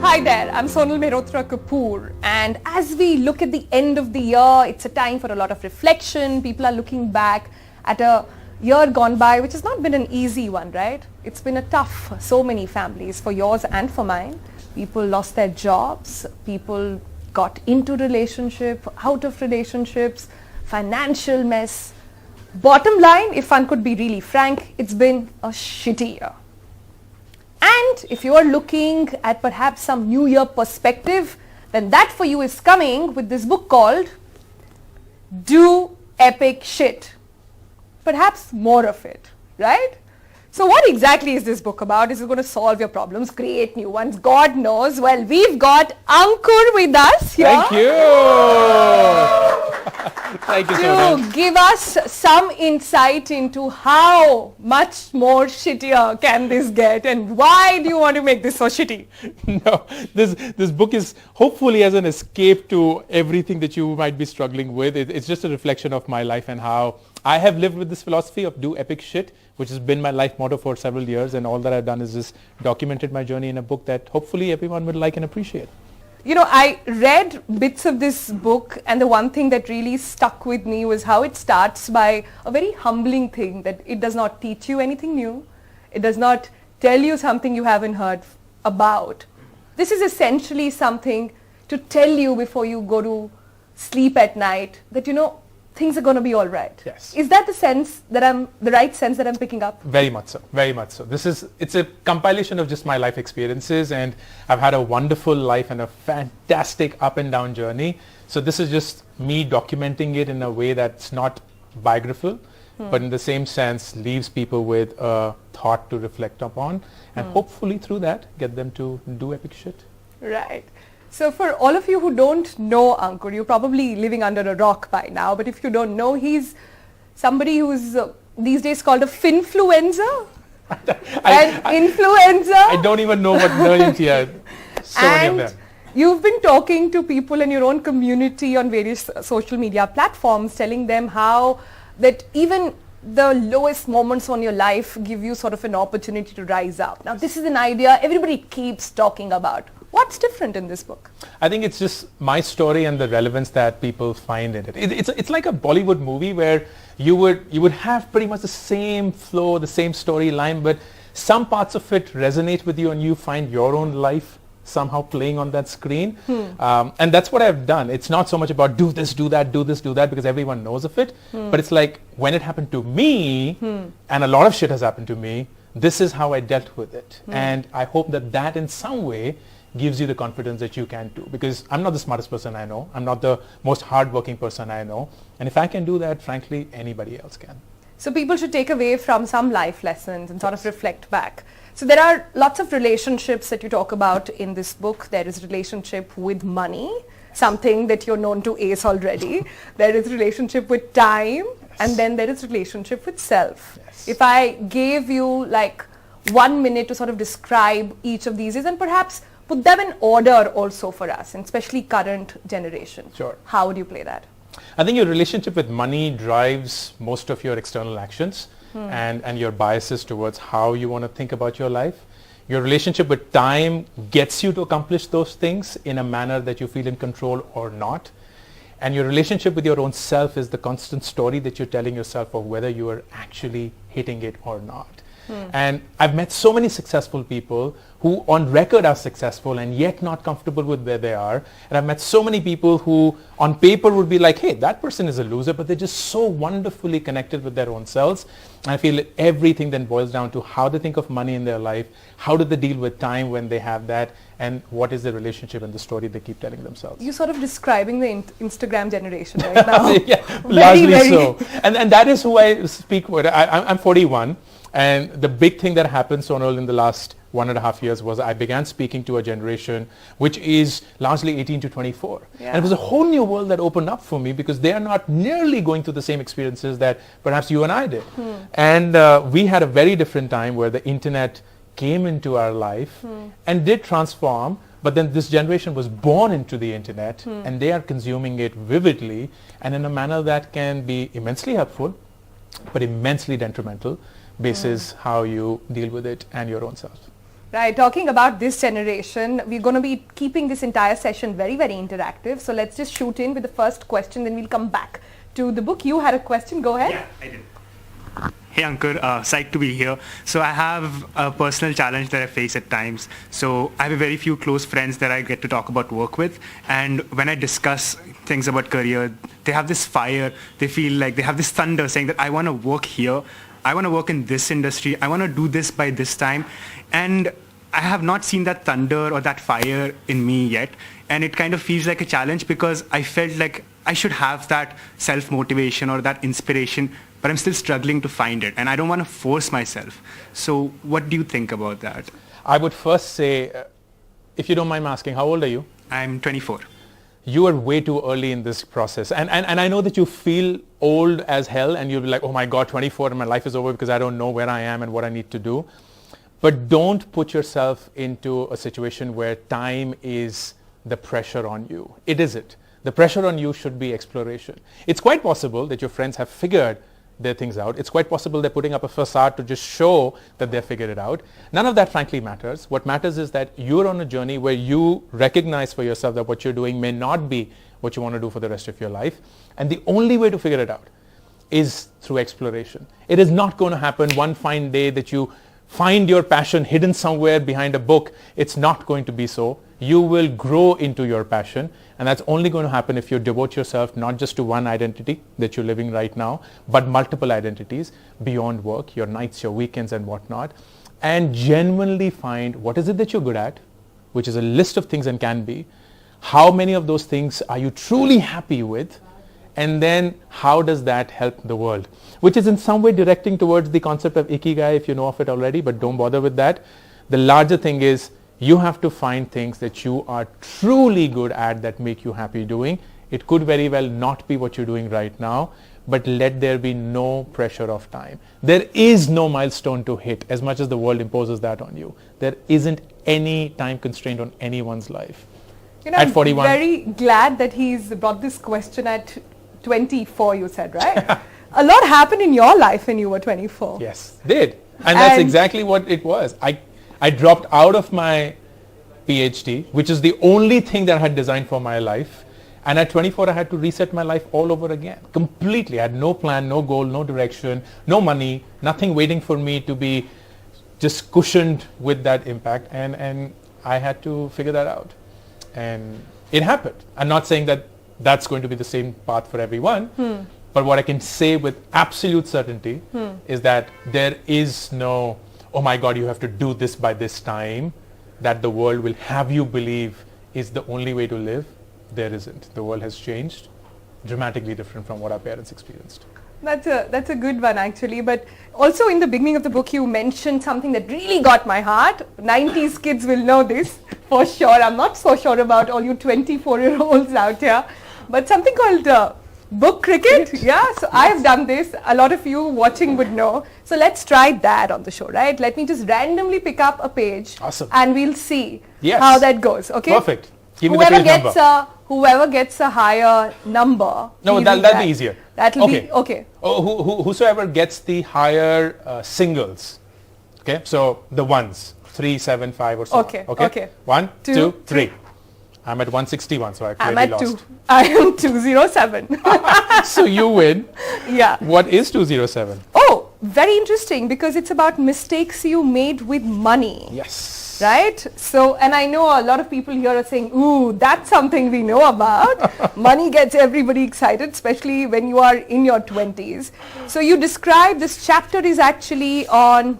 Hi there, I'm Sonal Mehrotra Kapoor, and as we look at the end of the year, it's a time for a lot of reflection. People are looking back at a year gone by which has not been an easy one, right? It's been a tough for so many families, for yours and for mine. People lost their jobs, people got into relationship, out of relationships, financial mess. Bottom line, if one could be really frank, it's been a shitty year. And if you are looking at perhaps some new year perspective, then that for you is coming with this book called Do Epic Shit. Perhaps more of it, right? So what exactly is this book about? Is it going to solve your problems, create new ones? God knows. Well, we've got Ankur with us here. Thank you. Thank you so To much. give us some insight into how much more shittier can this get and why do you want to make this so shitty? No, this book is hopefully as an escape to everything that you might be struggling with. It's just a reflection of my life and how I have lived with this philosophy of do epic shit, which has been my life motto for several years, and all that I've done is just documented my journey in a book that hopefully everyone would like and appreciate. You know, I read bits of this book and the one thing that really stuck with me was how it starts by a very humbling thing, that it does not teach you anything new. It does not tell you something you haven't heard about. This is essentially something to tell you before you go to sleep at night that, you know, things are going to be all right. Yes. Is that the right sense that I'm picking up? Very much so, very much so. It's a compilation of just my life experiences, and I've had a wonderful life and a fantastic up and down journey. So this is just me documenting it in a way that's not biographical, but in the same sense leaves people with a thought to reflect upon, and hopefully through that get them to do epic shit. Right. So for all of you who don't know Ankur, you're probably living under a rock by now, but if you don't know, he's somebody who's these days called a finfluencer. Influencer. I don't even know what names here. So many of them. You've been talking to people in your own community on various social media platforms, telling them how that even the lowest moments on your life give you sort of an opportunity to rise up. Now, this is an idea everybody keeps talking about. What's different in this book? I think it's just my story and the relevance that people find in it. It's like a Bollywood movie where you would have pretty much the same flow, the same storyline, but some parts of it resonate with you and you find your own life somehow playing on that screen. And that's what I've done. It's not so much about do this, do that, do this, do that, because everyone knows of it. But it's like when it happened to me, and a lot of shit has happened to me, this is how I dealt with it. And I hope that in some way gives you the confidence that you can too, because I'm not the smartest person I know. I'm not the most hardworking person I know. And if I can do that, frankly, anybody else can. So people should take away from some life lessons and sort of reflect back. So there are lots of relationships that you talk about in this book. There is relationship with money, something that you're known to ace already. There is relationship with time, and then there is relationship with self. Yes. If I gave you like 1 minute to sort of describe each of these and perhaps put them in order also for us, and especially current generation. Sure. How would you play that? I think your relationship with money drives most of your external actions and your biases towards how you want to think about your life. Your relationship with time gets you to accomplish those things in a manner that you feel in control or not. And your relationship with your own self is the constant story that you're telling yourself of whether you are actually hitting it or not. And I've met so many successful people who on record are successful and yet not comfortable with where they are. And I've met so many people who on paper would be like, hey, that person is a loser, but they're just so wonderfully connected with their own selves. And I feel that everything then boils down to how they think of money in their life, how do they deal with time when they have that, and what is the relationship and the story they keep telling themselves. You're sort of describing the Instagram generation right now. Yeah, Very, largely very. so. And that is who I speak with. I'm 41. And the big thing that happened, Sonal, in the last 1.5 years was I began speaking to a generation which is largely 18 to 24. Yeah. And it was a whole new world that opened up for me because they are not nearly going through the same experiences that perhaps you and I did. And we had a very different time where the internet came into our life and did transform. But then this generation was born into the internet and they are consuming it vividly and in a manner that can be immensely helpful, but immensely detrimental basis how you deal with it and your own self. Right, talking about this generation, we're going to be keeping this entire session very, very interactive. So let's just shoot in with the first question, then we'll come back to the book. You had a question, go ahead. Yeah, I did. Hey Ankur, psyched to be here. So I have a personal challenge that I face at times. So I have a very few close friends that I get to talk about work with. And when I discuss things about career, they have this fire. They feel like they have this thunder saying that I want to work here. I want to work in this industry. I want to do this by this time. And I have not seen that thunder or that fire in me yet. And it kind of feels like a challenge because I felt like I should have that self-motivation or that inspiration, but I'm still struggling to find it. And I don't want to force myself. So what do you think about that? I would first say, if you don't mind me asking, how old are you? I'm 24. You are way too early in this process. And I know that you feel old as hell and you'll be like, oh my God, 24 and my life is over because I don't know where I am and what I need to do. But don't put yourself into a situation where time is the pressure on you. It isn't. The pressure on you should be exploration. It's quite possible that your friends have figured their things out. It's quite possible they're putting up a facade to just show that they've figured it out. None of that frankly matters. What matters is that you're on a journey where you recognize for yourself that what you're doing may not be what you want to do for the rest of your life. And the only way to figure it out is through exploration. It is not going to happen one fine day that you find your passion hidden somewhere behind a book. It's not going to be so. You will grow into your passion, and that's only going to happen if you devote yourself not just to one identity that you're living right now, but multiple identities beyond work, your nights, your weekends and whatnot, and genuinely find what is it that you're good at, which is a list of things and can be. How many of those things are you truly happy with? And then how does that help the world? Which is in some way directing towards the concept of Ikigai, if you know of it already, but don't bother with that. The larger thing is you have to find things that you are truly good at that make you happy doing. It could very well not be what you're doing right now, but let there be no pressure of time. There is no milestone to hit as much as the world imposes that on you. There isn't any time constraint on anyone's life. You know, at 41. I'm very glad that he's brought this question at 24, you said, right? A lot happened in your life when you were 24. Yes, did. And that's exactly what it was. I dropped out of my PhD, which is the only thing that I had designed for my life. And at 24, I had to reset my life all over again, completely. I had no plan, no goal, no direction, no money, nothing waiting for me to be just cushioned with that impact. And I had to figure that out. And it happened. I'm not saying that that's going to be the same path for everyone. But what I can say with absolute certainty is that there is no, oh my God, you have to do this by this time, that the world will have you believe is the only way to live. There isn't. The world has changed, dramatically different from what our parents experienced. That's a good one actually, but also in the beginning of the book you mentioned something that really got my heart. 90s kids will know this for sure. I'm not so sure about all you 24-year-olds out here, but something called book cricket. Yeah, so I've done this. A lot of you watching would know. So let's try that on the show, right? Let me just randomly pick up a page. Awesome. And we'll see how that goes. Okay. Perfect. Give me the page number. Whoever gets a higher number. No, that'll be easier. That'll be okay. Oh, whosoever gets the higher singles. Okay, so the ones, 3, 7, 5 or so. Okay. 1, 2, 3. I'm at 161, so I clearly lost. I'm at 2. I am 207. So you win. Yeah. What is 207? Oh, very interesting because it's about mistakes you made with money. Yes. Right? So, and I know a lot of people here are saying, ooh, that's something we know about. Money gets everybody excited, especially when you are in your 20s. So you describe this chapter is actually on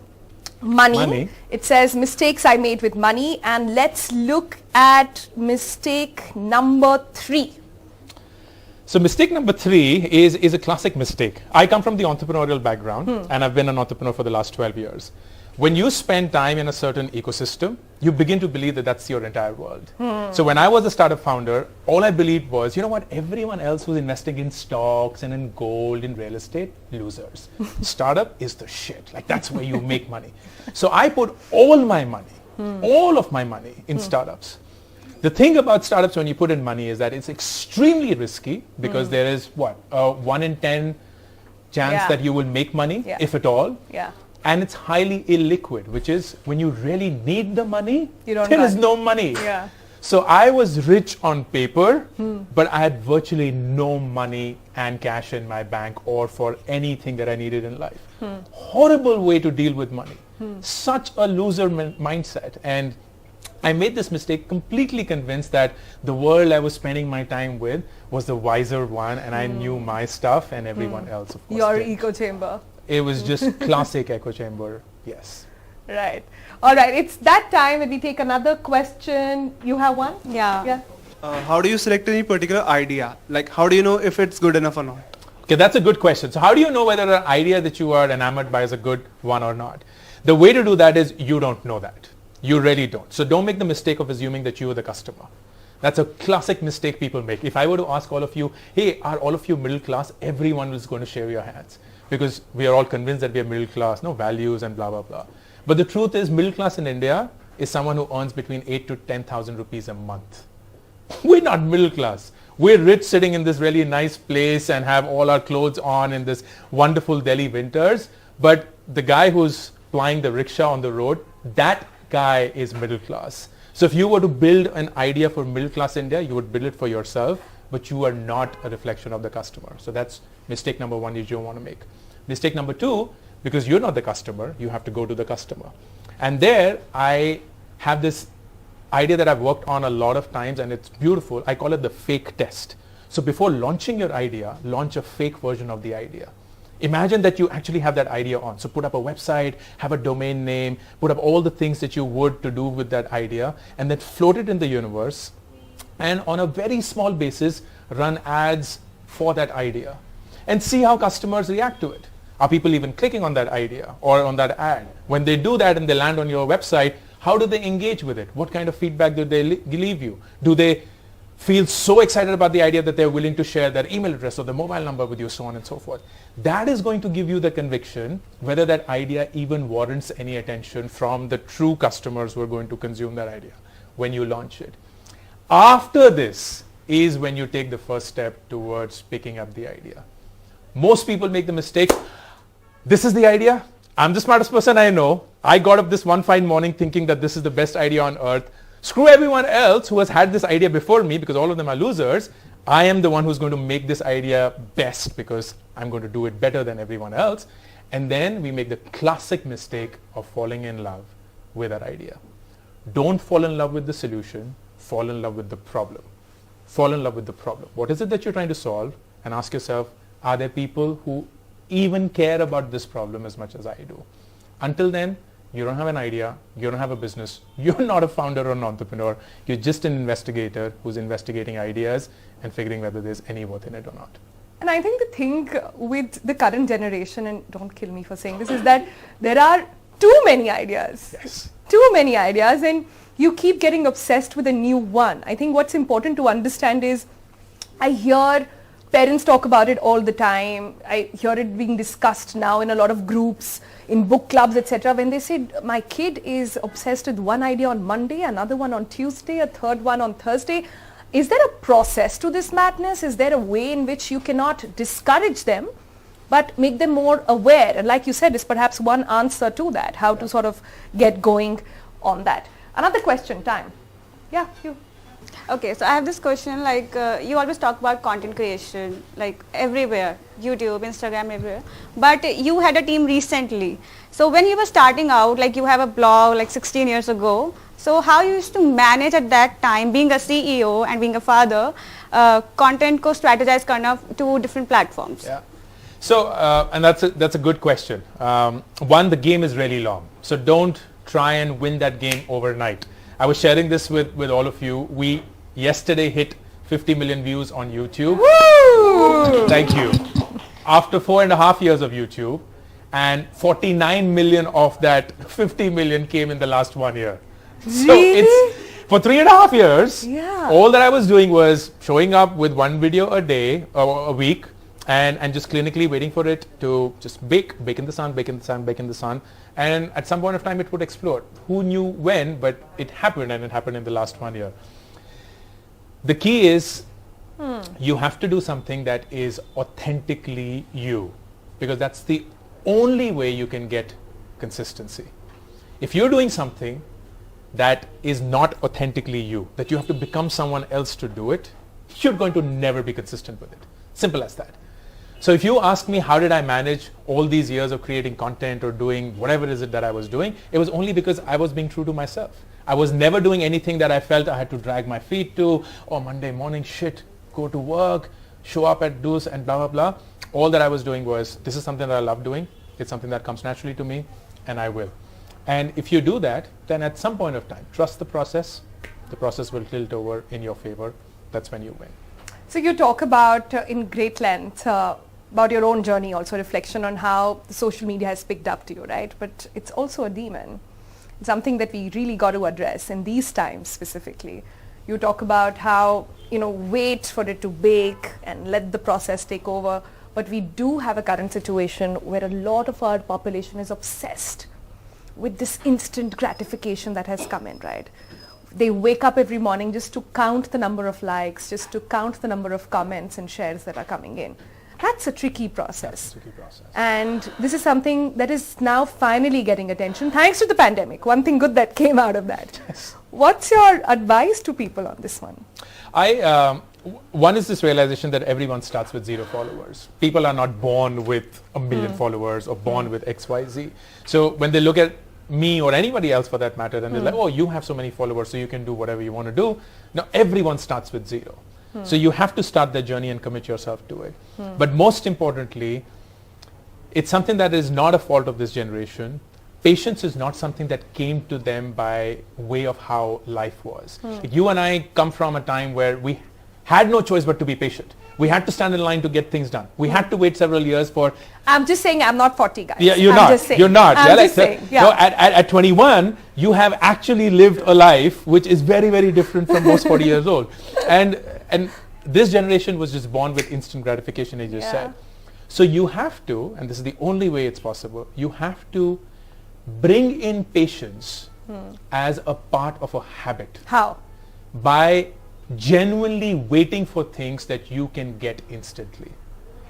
money. It says mistakes I made with money, and let's look at mistake number 3. So mistake number 3 is a classic mistake. I come from the entrepreneurial background and I've been an entrepreneur for the last 12 years. When you spend time in a certain ecosystem, you begin to believe that that's your entire world. So when I was a startup founder, all I believed was, you know what, everyone else who's investing in stocks and in gold, in real estate, losers. Startup is the shit. Like that's where you make money. So I put all my money, all of my money in startups. The thing about startups when you put in money is that it's extremely risky because there is 1 in 10 chance that you will make money, if at all. Yeah. and it's highly illiquid, which is when you really need the money, You don't there got is it. no money. Yeah. So I was rich on paper, but I had virtually no money and cash in my bank or for anything that I needed in life. Horrible way to deal with money. Such a loser mindset. And I made this mistake completely convinced that the world I was spending my time with was the wiser one, and I knew my stuff and everyone else, of course, Your did. echo chamber. It was just classic echo chamber. Yes. Right. All right. It's that time when we take another question. You have one? Yeah. Yeah. How do you select any particular idea? Like, how do you know if it's good enough or not? Okay, that's a good question. So how do you know whether an idea that you are enamored by is a good one or not? The way to do that is you don't know that. You really don't. So don't make the mistake of assuming that you are the customer. That's a classic mistake people make. If I were to ask all of you, hey, are all of you middle class? Everyone is going to shave your hands because we are all convinced that we are middle class, no values and blah, blah, blah. But the truth is middle class in India is someone who earns between 8 to 10,000 rupees a month. We're not middle class. We're rich sitting in this really nice place and have all our clothes on in this wonderful Delhi winters. But the guy who's plying the rickshaw on the road, that guy is middle class. So if you were to build an idea for middle class India, you would build it for yourself, but you are not a reflection of the customer. So that's mistake number one you don't want to make. Mistake number two, because you're not the customer, you have to go to the customer. And there I have this idea that I've worked on a lot of times, and it's beautiful. I call it the fake test. So before launching your idea, launch a fake version of the idea. Imagine that you actually have that idea on. So put up a website, have a domain name, put up all the things that you would to do with that idea, and then float it in the universe. And on a very small basis, run ads for that idea and see how customers react to it. Are people even clicking on that idea or on that ad? When they do that and they land on your website, how do they engage with it? What kind of feedback do they leave you? Do they feel so excited about the idea that they're willing to share their email address or the mobile number with you, so on and so forth? That is going to give you the conviction whether that idea even warrants any attention from the true customers who are going to consume that idea when you launch it. After this is when you take the first step towards picking up the idea. Most people make the mistake, this is the idea, I'm the smartest person I know, I got up this one fine morning thinking that this is the best idea on earth. Screw everyone else who has had this idea before me because all of them are losers. I am the one who's going to make this idea best because I'm going to do it better than everyone else. And then we make the classic mistake of falling in love with that idea. Don't fall in love with the solution, fall in love with the problem. Fall in love with the problem. What is it that you're trying to solve? And ask yourself, are there people who even care about this problem as much as I do? Until then, you don't have an idea, you don't have a business, you're not a founder or an entrepreneur, you're just an investigator who's investigating ideas and figuring whether there's any worth in it or not. And I think the thing with the current generation, and don't kill me for saying this, is that there are too many ideas. Yes. Too many ideas, and you keep getting obsessed with a new one. I think what's important to understand is, I hear parents talk about it all the time. I hear it being discussed now in a lot of groups, in book clubs, etc. When they say, my kid is obsessed with one idea on Monday, another one on Tuesday, a third one on Thursday. Is there a process to this madness? Is there a way in which you cannot discourage them, but make them more aware? And like you said, is perhaps one answer to that, how to sort of get going on that. Another question, time. Yeah, you. Okay, so I have this question, like you always talk about content creation, like everywhere, YouTube, Instagram, everywhere. But you had a team recently. So when you were starting out, like you have a blog like 16 years ago. So how you used to manage at that time, being a CEO and being a father, content ko strategize karna to different platforms? Yeah. So, and that's a good question. One, the game is really long. So don't try and win that game overnight. I was sharing this with all of you. We yesterday hit 50 million views on YouTube. Woo! Thank you. After 4.5 years of YouTube, and 49 million of that 50 million came in the last 1 year. So Really? it's for 3.5 years. Yeah. All that I was doing was showing up with one video a day or a week, and just clinically waiting for it to just bake in the sun, bake in the sun, bake in the sun. And at some point of time it would explode. Who knew when, but it happened, and it happened in the last 1 year. The key is you have to do something that is authentically you, because that's the only way you can get consistency. If you're doing something that is not authentically you, that you have to become someone else to do it, you're going to never be consistent with it. Simple as that. So if you ask me how did I manage all these years of creating content or doing whatever is it that I was doing, it was only because I was being true to myself. I was never doing anything that I felt I had to drag my feet to, or Monday morning, shit, go to work, show up at do's and blah, blah, blah. All that I was doing was, this is something that I love doing. It's something that comes naturally to me, and I will. And if you do that, then at some point of time, trust the process will tilt over in your favor. That's when you win. So you talk about in great length about your own journey, also reflection on how the social media has picked up to you, right? But it's also a demon. It's something that we really got to address in these times specifically. You talk about how, wait for it to bake and let the process take over. But we do have a current situation where a lot of our population is obsessed with this instant gratification that has come in, right? They wake up every morning just to count the number of likes, just to count the number of comments and shares that are coming in. That's a tricky process. And this is something that is now finally getting attention thanks to the pandemic. One thing good that came out of that. Yes. What's your advice to people on this one? One is this realization that everyone starts with 0 followers. People are not born with a million followers or born with XYZ. So when they look at me or anybody else for that matter, and they're like, oh, you have so many followers, so you can do whatever you want to do. Now, everyone starts with 0. So you have to start that journey and commit yourself to it. But most importantly, it's something that is not a fault of this generation. Patience is not something that came to them by way of how life was. Like you and I come from a time where we had no choice but to be patient. We had to stand in line to get things done. We had to wait several years for... I'm just saying I'm not 40, guys. Yeah, you're I'm not. Just saying. You're not. I'm Yeah, just saying. Yeah. No, at 21, you have actually lived a life which is very, very different from most 40 years old. And this generation was just born with instant gratification, as you said. So you have to, and this is the only way it's possible, you have to bring in patience as a part of a habit. How? By genuinely waiting for things that you can get instantly.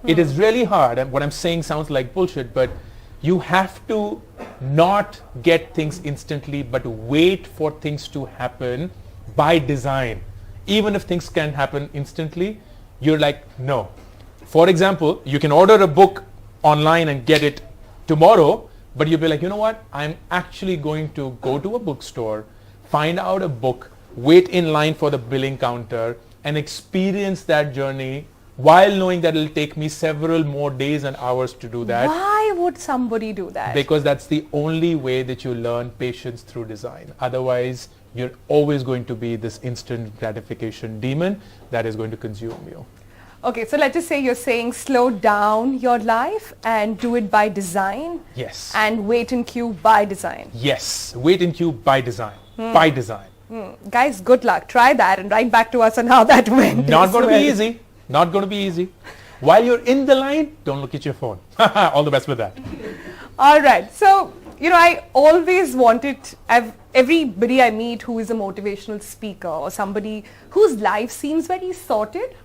It is really hard, and what I'm saying sounds like bullshit, but you have to not get things instantly, but wait for things to happen by design. Even if things can happen instantly, you're like, no. For example, you can order a book online and get it tomorrow, but you'll be like, you know what? I'm actually going to go to a bookstore, find out a book, wait in line for the billing counter, and experience that journey while knowing that it'll take me several more days and hours to do that. Why would somebody do that? Because that's the only way that you learn patience through design. Otherwise, you're always going to be this instant gratification demon that is going to consume you. Okay, so let's just say you're saying slow down your life and do it by design. Yes. And wait in queue by design. Yes. Wait in queue by design. By design. Guys, good luck. Try that and write back to us on how that went. Not going to be easy. Not going to be easy. While you're in the line, don't look at your phone. All the best with that. All right. So, I always wanted, everybody I meet who is a motivational speaker or somebody whose life seems very sorted,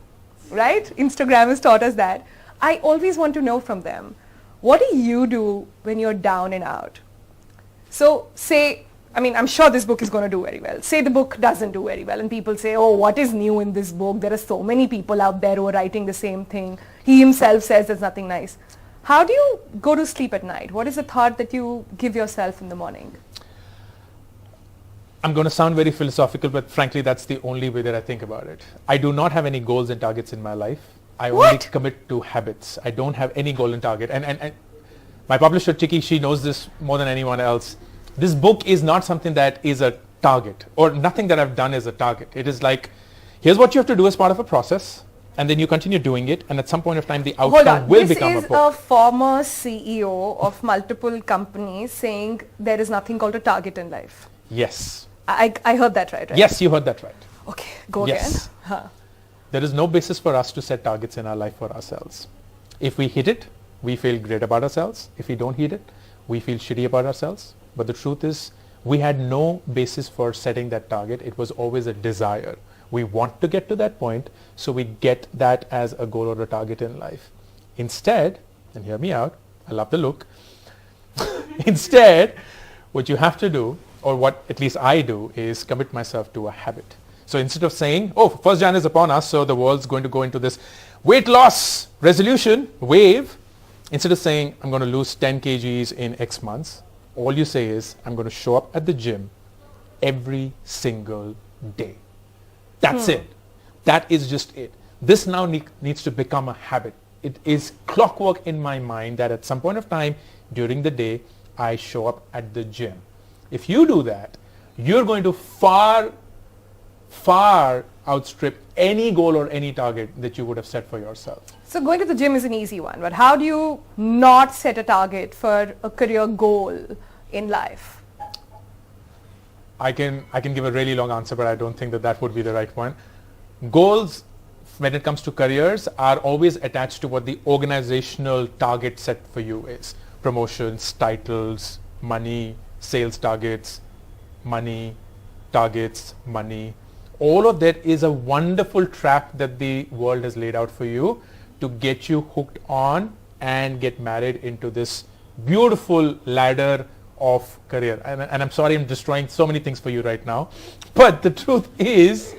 right? Instagram has taught us that. I always want to know from them, what do you do when you're down and out? So say, I'm sure this book is going to do very well. Say the book doesn't do very well and people say, oh, what is new in this book? There are so many people out there who are writing the same thing. He himself says there's nothing nice. How do you go to sleep at night? What is the thought that you give yourself in the morning? I'm going to sound very philosophical, but frankly, that's the only way that I think about it. I do not have any goals and targets in my life. I only commit to habits. I don't have any goal and target. And my publisher, Chiki, she knows this more than anyone else. This book is not something that is a target, or nothing that I've done is a target. It is like, here's what you have to do as part of a process, and then you continue doing it, and at some point of time, the outcome will become a book. This is a former CEO of multiple companies saying there is nothing called a target in life. Yes. I heard that right? Yes, you heard that right. Okay, go Yes. again. Huh. There is no basis for us to set targets in our life for ourselves. If we hit it, we feel great about ourselves. If we don't hit it, we feel shitty about ourselves. But the truth is, we had no basis for setting that target. It was always a desire. We want to get to that point, so we get that as a goal or a target in life. Instead, and hear me out, I love the look, Instead, what you have to do, or what at least I do, is commit myself to a habit. So instead of saying, oh, 1st Jan is upon us, so the world's going to go into this weight loss resolution wave, instead of saying, I'm going to lose 10 kgs in X months, all you say is, I'm going to show up at the gym every single day. That's it. That is just it. This now needs to become a habit. It is clockwork in my mind that at some point of time during the day, I show up at the gym. If you do that, you're going to far outstrip any goal or any target that you would have set for yourself. So going to the gym is an easy one, but how do you not set a target for a career goal in life? I can give a really long answer, but I don't think that would be the right one. Goals, when it comes to careers, are always attached to what the organizational target set for you is. Promotions, titles, money, sales targets, money, targets, money. All of that is a wonderful trap that the world has laid out for you to get you hooked on and get married into this beautiful ladder of career. And I'm sorry I'm destroying so many things for you right now. But the truth is,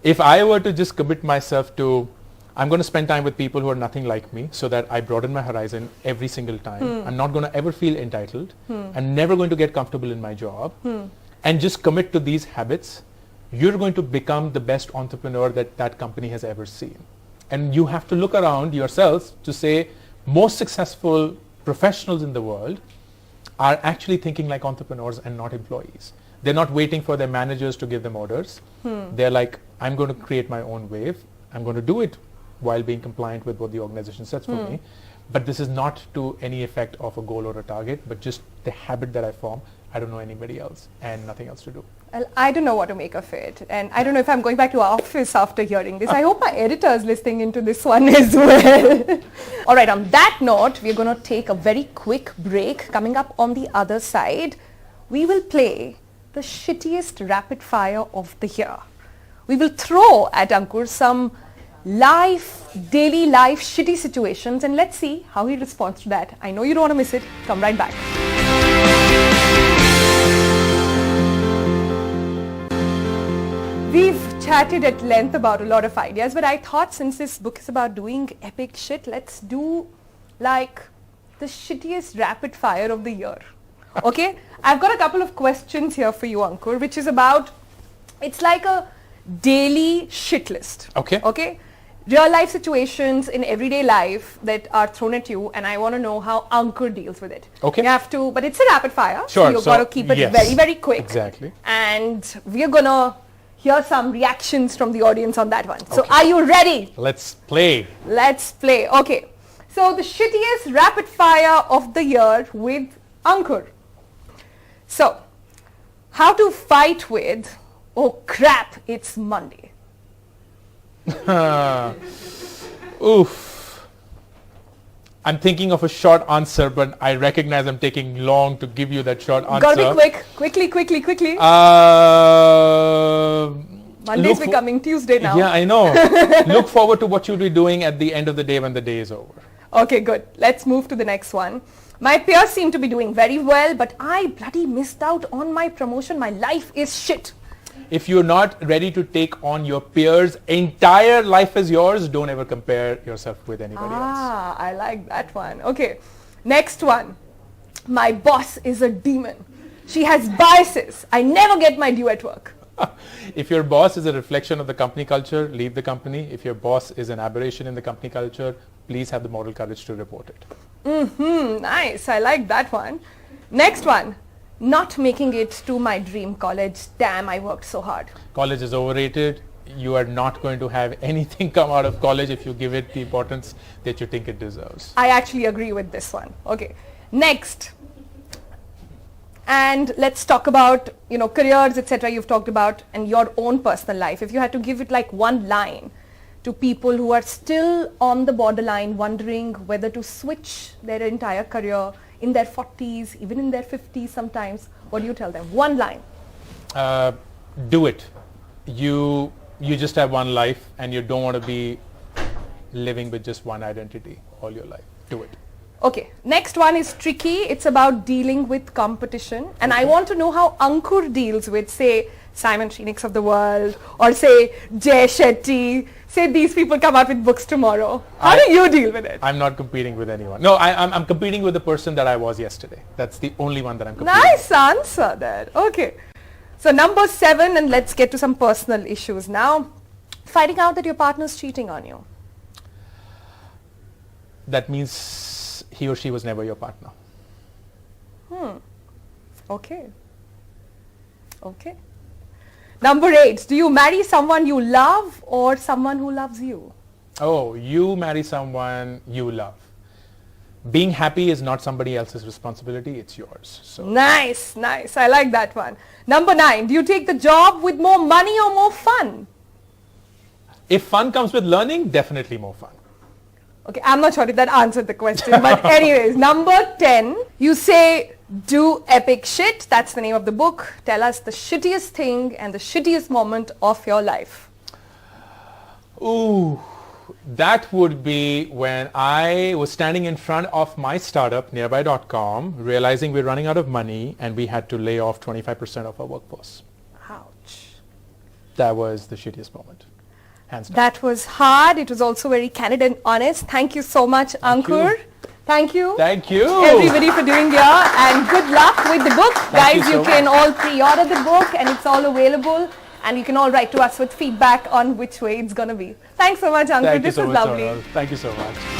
if I were to just commit myself to, I'm going to spend time with people who are nothing like me so that I broaden my horizon every single time. I'm not going to ever feel entitled. I'm never going to get comfortable in my job. And just commit to these habits, you're going to become the best entrepreneur that company has ever seen. And you have to look around yourselves to say most successful professionals in the world are actually thinking like entrepreneurs and not employees. They're not waiting for their managers to give them orders. They're like, I'm going to create my own wave. I'm going to do it while being compliant with what the organization sets for me. But this is not to any effect of a goal or a target, but just the habit that I form. I don't know anybody else and nothing else to do. Well, I don't know what to make of it. And I don't know if I'm going back to office after hearing this. I hope my editor is listening into this one as well. All right, on that note, we're going to take a very quick break. Coming up on the other side, we will play the shittiest rapid fire of the year. We will throw at Ankur some daily life shitty situations, and let's see how he responds to that. I know you don't want to miss it. Come right back. We've chatted at length about a lot of ideas, but I thought since this book is about doing epic shit, let's do like the shittiest rapid fire of the year. Okay? I've got a couple of questions here for you, Ankur, which is about, it's like a daily shit list. Okay. Okay? Real life situations in everyday life that are thrown at you, and I want to know how Ankur deals with it. Okay. You have to, but it's a rapid fire. Sure. So you've got to keep it yes, very, very quick. Exactly. And we're going to hear some reactions from the audience on that one. So Okay. are you ready? Let's play. Let's play. Okay. So the shittiest rapid fire of the year with Ankur. So, how to fight with, oh crap, it's Monday. Oof. I'm thinking of a short answer, but I recognize I'm taking long to give you that short answer. Gotta be quick. Quickly. Monday's look becoming Tuesday now. Yeah, I know. Look forward to what you'll be doing at the end of the day when the day is over. Okay, good. Let's move to the next one. My peers seem to be doing very well, but I bloody missed out on my promotion. My life is shit. If you're not ready to take on your peers' entire life as yours, don't ever compare yourself with anybody else. I like that one. Okay, next one. My boss is a demon. She has biases. I never get my due at work. If your boss is a reflection of the company culture, leave the company. If your boss is an aberration in the company culture, please have the moral courage to report it. Nice. I like that one. Next one. Not making it to my dream college. Damn, I worked so hard. College is overrated. You are not going to have anything come out of college if you give it the importance that you think it deserves. I actually agree with this one. Okay. Next. And let's talk about, careers, etc. you've talked about, and your own personal life. If you had to give it like one line to people who are still on the borderline wondering whether to switch their entire career in their 40s, even in their 50s sometimes, what do you tell them? One line. Do it. You just have one life and you don't want to be living with just one identity all your life. Do it. Okay, next one is tricky. It's about dealing with competition. And I want to know how Ankur deals with, say, Simon Phoenix of the world, or say, Jay Shetty. Say these people come out with books tomorrow. How do you deal with it? I'm not competing with anyone. No, I'm competing with the person that I was yesterday. That's the only one that I'm competing Nice answer there. Okay. So number 7, and let's get to some personal issues now. Finding out that your partner's cheating on you. That means he or she was never your partner. Okay. Okay. Number 8, do you marry someone you love or someone who loves you? Oh, you marry someone you love. Being happy is not somebody else's responsibility, it's yours. So Nice, nice. I like that one. Number 9, do you take the job with more money or more fun? if fun comes with learning, definitely more fun. Okay, I'm not sure if that answered the question, but anyways, number 10, you say do epic shit. That's the name of the book. Tell us the shittiest thing and the shittiest moment of your life. Ooh, that would be when I was standing in front of my startup, Nearby.com, realizing we're running out of money and we had to lay off 25% of our workforce. Ouch. That was the shittiest moment. Hands down. That was hard. It was also very candid and honest. Thank you so much, Ankur. Thank you. Thank you. Everybody for doing here, and good luck with the book. Thank Guys, you you so can much. all pre-order the book and it's all available, and you can all write to us with feedback on which way it's going to be. Thanks so much, Ankur. Thank you This so was much, lovely. Sonal. Thank you so much.